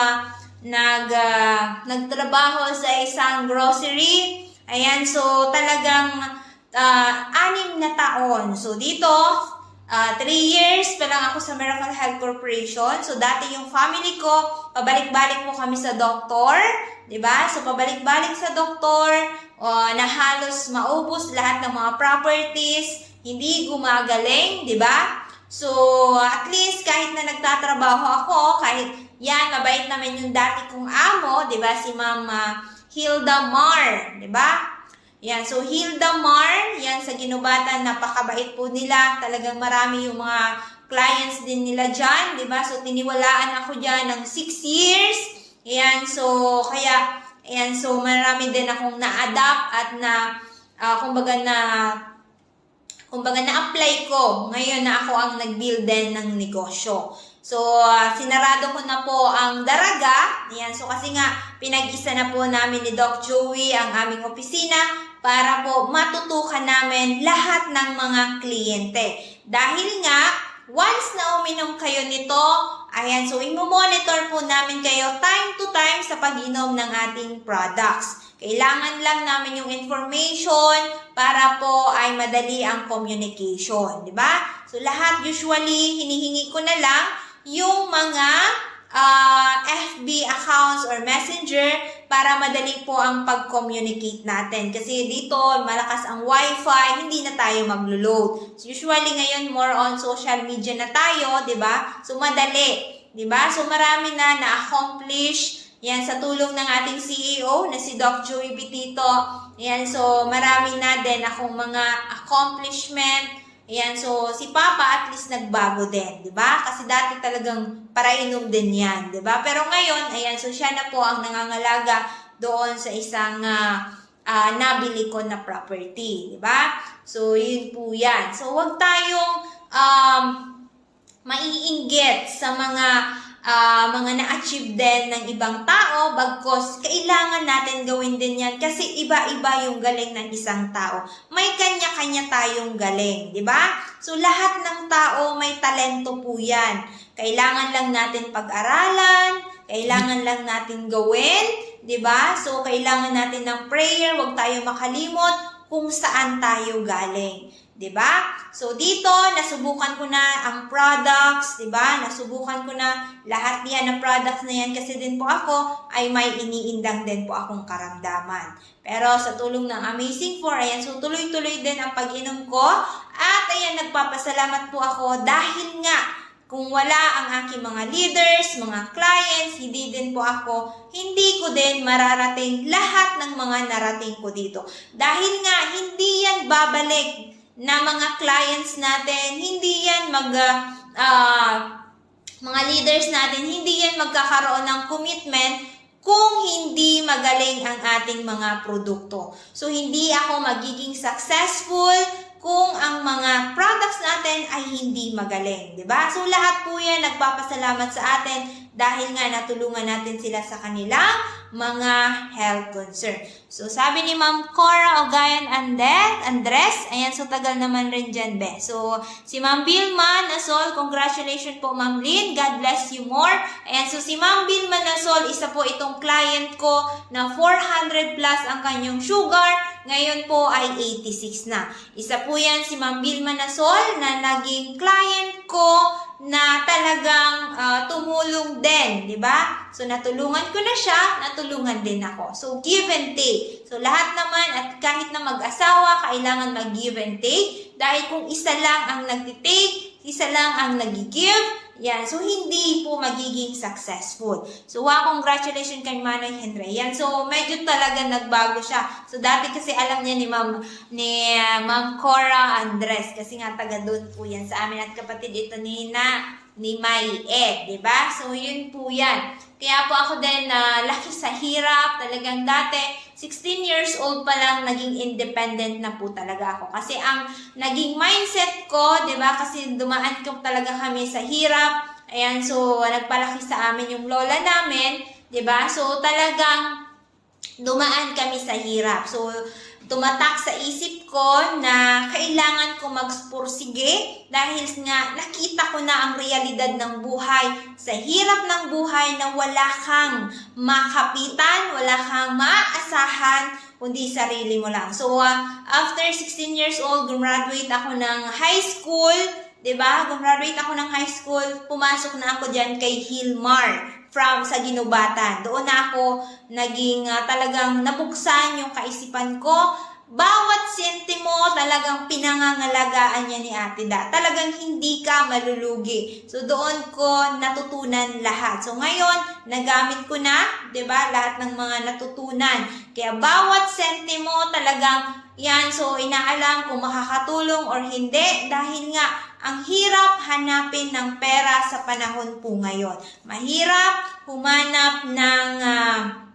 nagtrabaho sa isang grocery. Ayan, so, talagang 6 na taon. So, dito, 3 years pa lang ako sa Miracle Health Corporation. So, dati yung family ko, pabalik-balik po kami sa doktor. Diba? So, pabalik-balik sa doktor, na halos maubos lahat ng mga properties, hindi gumagaling, diba? So, at least, kahit na nagtatrabaho ako, kahit yan, mabait naman yung dati kong amo, diba? Si Ma'am Hilda Mar, diba? Yan, so Hilda Mar, yan sa Ginubatan, napakabait po nila. Talagang marami yung mga clients din nila dyan, di ba? So tiniwalaan ako dyan ng 6 years. Yan, so kaya, yan, so marami din akong na-adapt at kumbaga na-apply ko. Ngayon na ako ang nag-build din ng negosyo. So, sinarado ko na po ang daraga. Yan, so kasi nga, pinag-isa na po namin ni Doc Joey ang aming opisina para po matutukan namin lahat ng mga kliyente. Dahil nga, once na uminom kayo nito, ayan, so imo-monitor po namin kayo time to time sa pag-inom ng ating products. Kailangan lang namin yung information para po ay madali ang communication, di ba? So, lahat usually, hinihingi ko na lang yung mga FB accounts or messenger para madali po ang pag-communicate natin. Kasi dito, malakas ang wifi, hindi na tayo maglo-load. So, usually ngayon, more on social media na tayo, di ba? So, madali, di ba? So, marami na na-accomplish. Yan, sa tulong ng ating CEO na si Doc Joey Bitito. Yan, so, marami na din akong mga accomplishment. Ayan, so si Papa at least nagbago din, 'di ba? Kasi dati talagang parainom din 'yan, 'di ba? Pero ngayon, ayan, so siya na po ang nangangalaga doon sa isang nabili ko na property, 'di ba? So yun po 'yan. So wag tayong maiinggit sa mga na-achieve din ng ibang tao, bagkos kailangan natin gawin din yan kasi iba-iba yung galing ng isang tao. May kanya-kanya tayong galing, di ba? So, lahat ng tao may talento po yan. Kailangan lang natin pag-aralan, kailangan lang natin gawin, di ba? So, kailangan natin ng prayer, huwag tayo makalimot kung saan tayo galing. Diba? So, dito, nasubukan ko na ang products, diba? Nasubukan ko na lahat niyan ng products na yan kasi din po ako ay may iniindang din po akong karamdaman. Pero sa tulong ng Amazing 4, ayan, so tuloy-tuloy din ang pag-inom ko at ayan, nagpapasalamat po ako dahil nga kung wala ang aking mga leaders, mga clients, hindi din po ako, hindi ko din mararating lahat ng mga narating ko dito. Dahil nga, hindi yan babalik na mga clients natin, hindi yan mga leaders natin, hindi yan magkakaroon ng commitment kung hindi magaling ang ating mga produkto. So, hindi ako magiging successful kung ang mga products natin ay hindi magaling, di ba? So, lahat po yan nagpapasalamat sa atin dahil nga natulungan natin sila sa kanilang mga health concern. So, sabi ni Ma'am Cora Ogayan Andres, ayan, so tagal naman rin dyan, be. So, si Ma'am Vilma Nasol, congratulations po, Ma'am Lynn, God bless you more. Ayan, so si Ma'am Vilma Nasol, isa po itong client ko na 400 plus ang kanyang sugar, ngayon po ay 86 na. Isa po yan si Ma'am Vilma Nasol na naging client ko na talagang tumulong din, di ba? So, natulungan ko na siya, natulungan din ako. So, give and take. So, lahat naman, at kahit na mag-asawa, kailangan mag-give and take. Dahil kung isa lang ang nag-take, isa lang ang nag-give, yan. So, hindi po magiging successful. So, congratulations kay Manoy Henry. Yan. So, medyo talaga nagbago siya. So, dati kasi alam niya ni Ma'am Cora Andres. Kasi nga taga doon po yan sa amin. At kapatid ito ni May Ed. Diba? So, yun po yan. Kaya po ako din laki sa hirap. Talagang dati, 16 years old pa lang, naging independent na po talaga ako. Kasi ang naging mindset ko, di ba, kasi dumaan ko talaga kami sa hirap. Ayan, so nagpalaki sa amin yung lola namin, di ba? So talagang dumaan kami sa hirap. So tumatak sa isip ko na kailangan ko magpursige dahil nga nakita ko na ang realidad ng buhay. Sa hirap ng buhay na wala kang makapitan, wala kang maaasahan, kundi sarili mo lang. So, after 16 years old, gumraduate ako ng high school, diba? Gumraduate ako ng high school, pumasok na ako dyan kay Hilmar sa Ginubatan. Doon na ako naging talagang nabuksan yung kaisipan ko. Bawat sentimo talagang pinangangalagaan niya ni Ate Da. Talagang hindi ka malulugi. So doon ko natutunan lahat. So ngayon, nagamit ko na, 'di ba, lahat ng mga natutunan. Kaya bawat sentimo talagang yan, so inaalam kung makakatulong or hindi dahil nga ang hirap hanapin ng pera sa panahon po ngayon. Mahirap humanap ng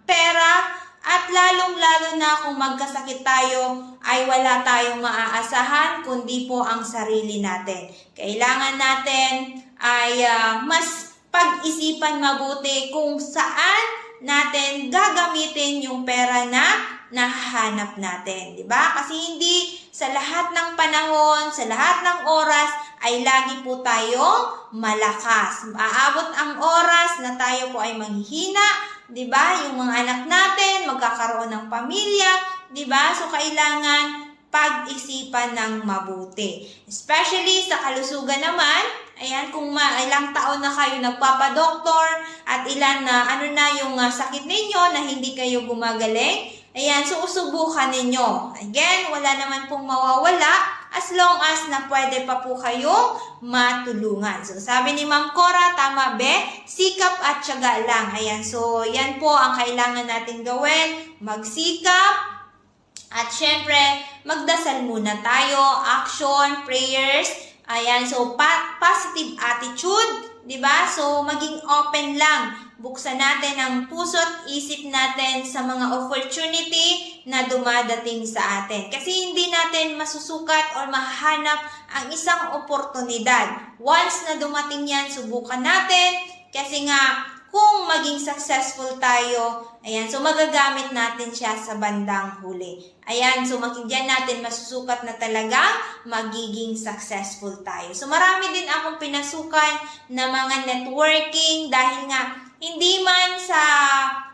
pera at lalong-lalo na kung magkasakit tayo ay wala tayong maaasahan kundi po ang sarili natin. Kailangan natin ay mas pag-isipan mabuti kung saan natin gagamitin yung pera na nahanap natin, di ba? Kasi hindi sa lahat ng panahon, sa lahat ng oras ay lagi po tayong malakas. Aabot ang oras na tayo po ay manghihina, di ba? Yung mga anak natin magkakaroon ng pamilya, di ba? So kailangan pag-isipan ng mabuti. Especially sa kalusugan naman, ayan, kung ilang taon na kayo nagpapadoktor at ilan na ano na yung sakit ninyo na hindi kayo gumagaling, ayan, so usubukan ninyo. Again, wala naman pong mawawala as long as na pwede pa po kayong matulungan. So, sabi ni Ma'am Cora, tama be, sikap at tiyaga lang. Ayan, so yan po ang kailangan natin gawin. Magsikap at syempre, magdasal muna tayo. Action, prayers, ayan, so positive attitude, di ba? So, maging open lang. Buksan natin ang puso't isip natin sa mga opportunity na dumadating sa atin. Kasi hindi natin masusukat or mahanap ang isang oportunidad. Once na dumating yan, subukan natin. Kasi nga, kung maging successful tayo, ayan, so magagamit natin siya sa bandang huli. Ayan, so diyan natin masusukat na talaga magiging successful tayo. So marami din akong pinasukan na mga networking dahil nga hindi man sa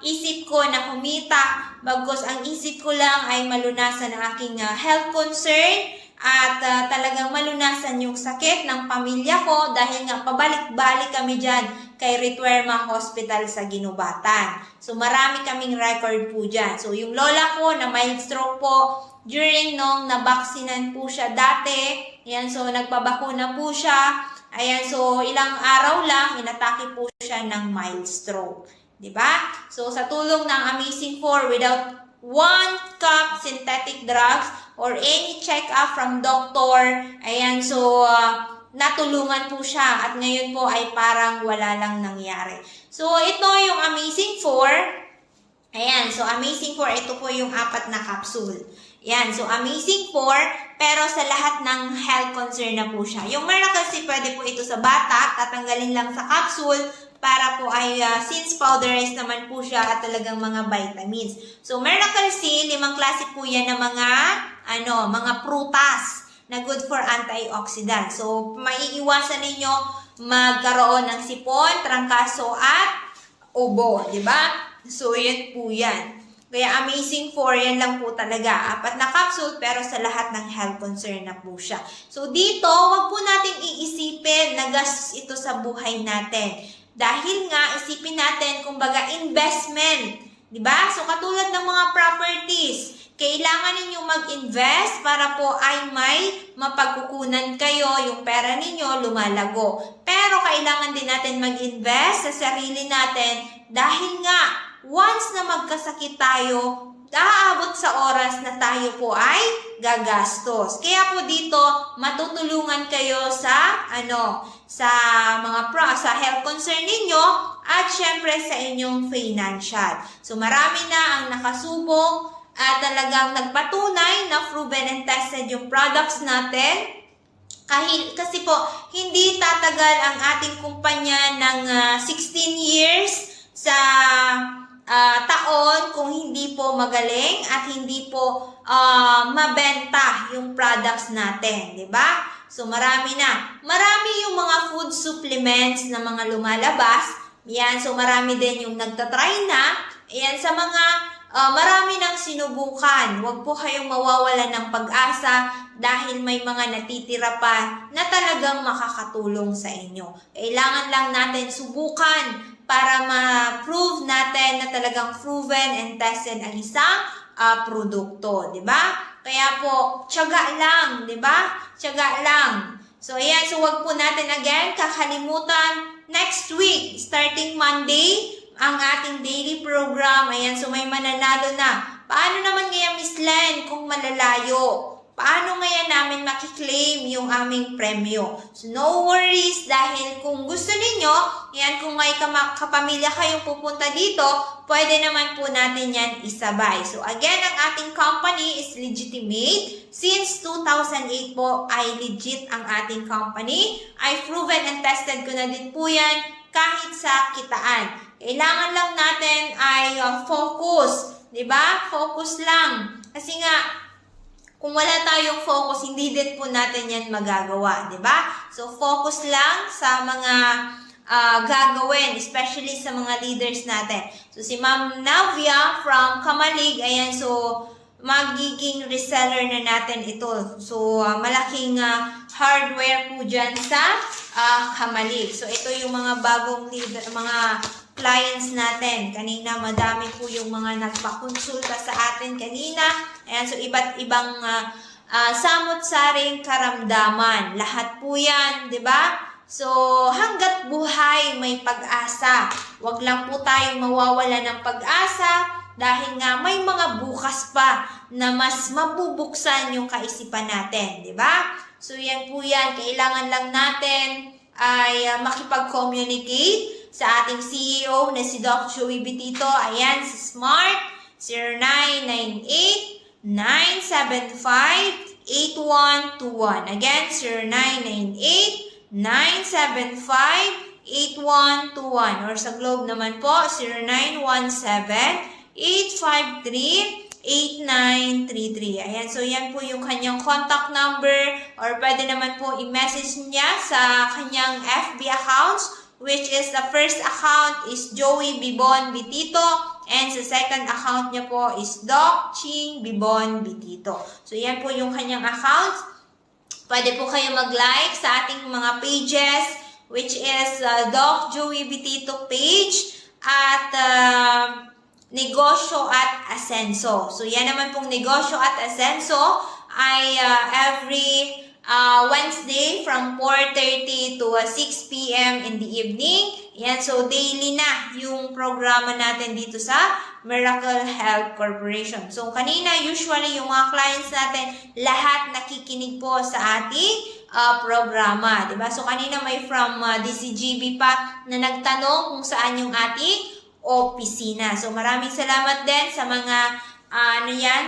isip ko na kumita, bagkus ang isip ko lang ay malunasan ang aking health concern at talagang malunasan yung sakit ng pamilya ko dahil nga pabalik-balik kami dyan kay Rituerma Hospital sa Ginubatan. So marami kaming record po dyan. So yung lola ko na mild stroke po during nung nabaksinan po siya dati, yan, so nagpabakuna po siya. Ayan, so ilang araw lang, inatake po siya ng mild stroke. Diba? So sa tulong ng Amazing 4, without 1 cup synthetic drugs or any check-up from doctor, ayan, so natulungan po siya at ngayon po ay parang wala lang nangyari. So, ito yung Amazing 4. Ayan, so Amazing 4, ito po yung 4 na capsule. Ayan, so Amazing 4, pero sa lahat ng health concern na po siya. Yung Miracle C, pwede po ito sa bata, tatanggalin lang sa capsule, para po ay since powderized naman po siya at talagang mga vitamins. So, Miracle C, 5 klase po yan ng mga prutas na good for antioxidant. So, maiiwasan ninyo magkaroon ng sipon, trangkaso at ubo, di ba? So, yan po yan. Kaya Amazing 4, yan lang po talaga. 4 na capsule, pero sa lahat ng health concern na po siya. So, dito, wag po nating iisipin na gastos ito sa buhay natin. Dahil nga, isipin natin, kumbaga, investment. Diba? So, katulad ng mga properties, kailangan ninyong mag-invest para po ay may mapagkukunan kayo, yung pera ninyo lumalago. Pero, kailangan din natin mag-invest sa sarili natin dahil nga, once na magkasakit tayo, aabot sa oras na tayo po ay gagastos. Kaya po dito, matutulungan kayo sa sa health concern ninyo at syempre sa inyong financial. So marami na ang nakasubok at talagang nagpatunay na proven and tested yung products natin. Kasi po, hindi tatagal ang ating kumpanya ng 16 years sa taon kung hindi po magaling at hindi po mabenta yung products natin, di ba? So, marami na. Marami yung mga food supplements na mga lumalabas. Yan, so marami din yung nagtatry na. Yan, sa mga marami nang sinubukan. Huwag po kayong mawawalan ng pag-asa dahil may mga natitira pa na talagang makakatulong sa inyo. Kailangan lang natin subukan para ma-prove natin na talagang proven and tested ang isang produkto, di ba? Kaya po, tiyaga lang, di ba? Tiyaga lang. So, ayan, so wag po natin again kakalimutan next week, starting Monday, ang ating daily program. Ayan, so may mananalo na. Paano naman kaya, Miss Len, kung malalayo? Paano ngayon namin makiklaim yung aming premyo? So, no worries dahil kung gusto ninyo, yan, kung may kapamilya kayong pupunta dito, pwede naman po natin yan isabay. So, again, ang ating company is legitimate. Since 2008 po ay legit ang ating company. Ay proven and tested ko na din po yan kahit sa kitaan. Kailangan lang natin ay focus. Diba? Focus lang. Kasi nga, kung wala tayong focus, hindi din po natin yan magagawa, di ba? So, focus lang sa mga gagawin, especially sa mga leaders natin. So, si Ma'am Navia from Kamalig, ayan, so, magiging reseller na natin ito. So, malaking hardware po dyan sa Kamalig. So, ito yung mga bagong leader, mga clients natin. Kanina, madami po yung mga nagpakonsulta sa atin kanina. Ayan, so iba't ibang samot-saring karamdaman. Lahat po yan, di ba? So, hanggat buhay, may pag-asa. Huwag lang po tayong mawawala ng pag-asa dahil nga may mga bukas pa na mas mabubuksan yung kaisipan natin, di ba? So, yan po yan. Kailangan lang natin ay makipag-communicate sa ating CEO na si Doc Joey Bitito. Ayan, si Smart 0998-975-8121. Again, 0998-975-8121. Or sa Globe naman po, 0917-853-8933. Ayan, so yan po yung kanyang contact number or pwede naman po i-message niya sa kanyang FB accounts, which is the first account is Joey Bibon Bitito and sa second account niya po is Doc Ching Bibon Bitito. So, yan po yung kanyang accounts. Pwede po kayo mag-like sa ating mga pages, which is Doc Joey Bitito page at Negosyo at Asenso. So, yan naman pong Negosyo at Asenso ay every Wednesday from 4:30 to 6 p.m. in the evening. Yan, so daily na yung programa natin dito sa Miracle Health Corporation. So kanina, usually yung mga clients natin, lahat nakikinig po sa ating programa, di ba? So, kanina may from DCGB pa na nagtanong kung saan yung ating opisina. So, maraming salamat din sa mga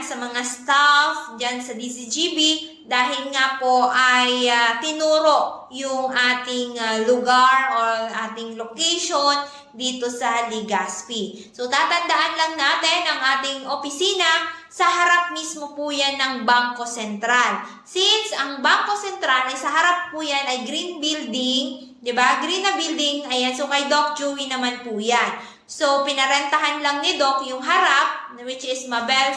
sa mga staff dyan sa DCGB dahil nga po ay tinuro yung ating lugar or ating location dito sa Legazpi. So, tatandaan lang natin ang ating opisina sa harap mismo po yan ng Bangko Sentral. Since ang Bangko Sentral ay sa harap po yan ay green building, di ba? Green na building, ayan. So, kay Doc Joey naman po yan. So, pinarentahan lang ni Doc yung harap, which is Mabel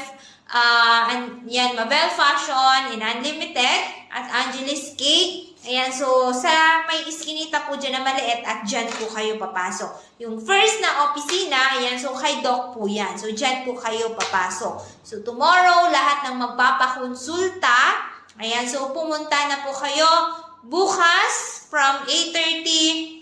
Fashion in Unlimited at Angeles Cake. Ayan, so sa may iskinita po dyan na maliit at dyan po kayo papasok. Yung first na opisina, ayan, so kay Doc po yan. So, dyan po kayo papasok. So, tomorrow, lahat ng magpapakonsulta, ayan, so pumunta na po kayo bukas from 8:30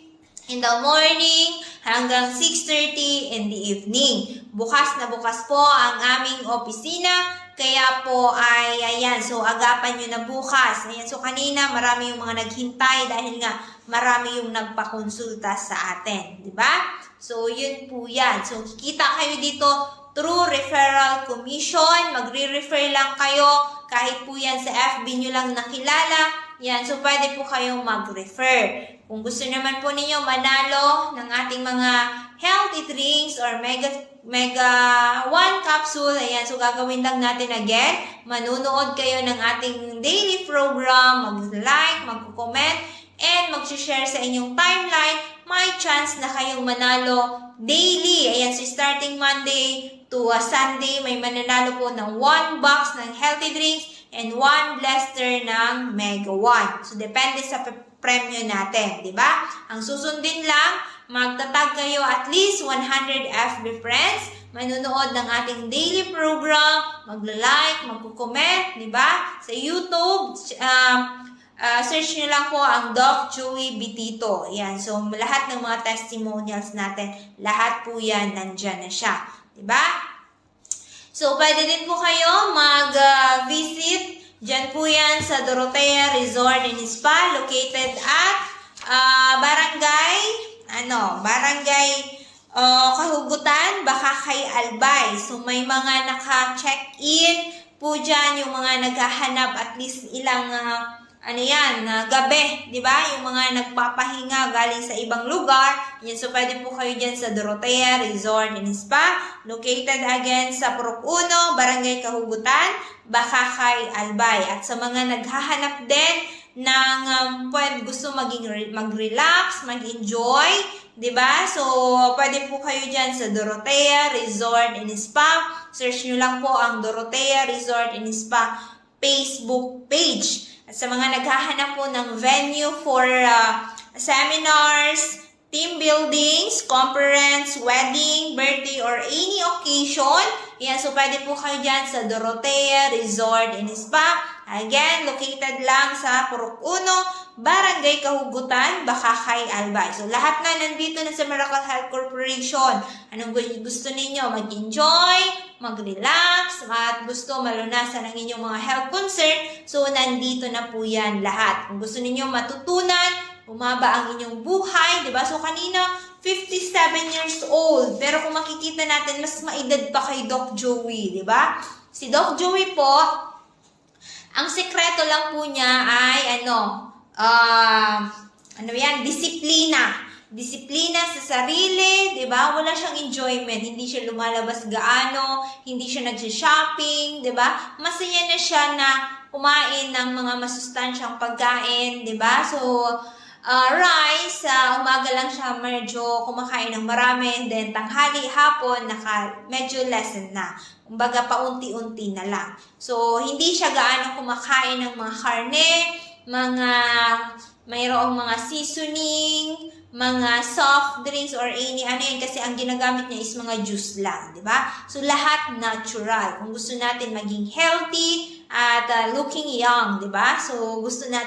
in the morning hanggang 6:30 in the evening. Bukas na bukas po ang aming opisina. Kaya po ay, ayan, so agapan nyo na bukas. Ayan, so kanina marami yung mga naghintay dahil nga marami yung nagpakonsulta sa atin. Diba? So, yun po yan. So, kikita kayo dito through referral commission. Magre-refer lang kayo. Kahit po yan sa FB nyo lang nakilala. Yan, so pwede po kayong mag-refer. Kung gusto naman po ninyo manalo ng ating mga healthy drinks or mega 1 capsule, ayan, so gagawin lang natin again. Manunood kayo ng ating daily program, mag-like, mag-comment, and mag-share sa inyong timeline. May chance na kayong manalo daily. Ayan, so starting Monday to Sunday, may mananalo po ng 1 box ng healthy drinks and 1 blaster ng Mega 1. So, depende sa premyo natin, di ba? Ang susundin lang, magtatag kayo at least 100 FB friends, manunood ng ating daily program, magla-like, magko-comment, di ba? Sa YouTube, search nyo lang po ang Doc Joey Bitito. Ayan, so lahat ng mga testimonials natin, lahat po yan, nandyan na siya. Di ba? So, pwede din po kayo mag-visit. Diyan po yan sa Dorotea Resort and Spa, located at Barangay Kahugutan, Bakakay, Albay. So, may mga naka-check-in po dyan, yung mga naghahanap at least ilang gabi, di ba? Yung mga nagpapahinga galing sa ibang lugar. Yan, so pwede po kayo dyan sa Dorotea Resort and Spa, located again sa Purok 1, Barangay Kahugutan, Bakakay, Albay. At sa mga naghahanap din ng gusto mag-relax, mag-enjoy, di ba? So, pwede po kayo dyan sa Dorotea Resort and Spa. Search nyo lang po ang Dorotea Resort and Spa Facebook page. At sa mga naghahanap po ng venue for seminars, team buildings, conference, wedding, birthday, or any occasion, yan, so pwede po kayo dyan sa Dorotea Resort and Spa. Again, located lang sa Purok 1, Barangay Kahugutan, Bakakay, Albay. So, lahat na nandito na sa Miracle Health Corporation. Anong gusto ninyo? Mag-enjoy, mag-relax, at gusto malunasan ang inyong mga health concern. So, nandito na po yan lahat. Kung gusto ninyo matutunan, umaba ang inyong buhay, di ba? So, kanina, 57 years old. Pero kung makikita natin, mas maedad pa kay Doc Joey, di ba? Si Doc Joey po, ang sekreto lang po niya ay, disiplina. Disiplina sa sarili, di ba? Wala siyang enjoyment. Hindi siya lumalabas gaano, hindi siya nag-shopping, di ba? Masaya na siya na kumain ng mga masustansyang pagkain, di ba? So, rice, umaga lang siya medyo kumakain ng marami, then tanghali, hapon, medyo lessen na. Kumbaga, paunti-unti na lang. So, hindi siya gaano kumakain ng mga karne, mayroong mga seasoning, mga soft drinks or kasi ang ginagamit niya is mga juice lang, di ba? So, lahat natural. Kung gusto natin maging healthy at looking young, di ba? So, gusto natin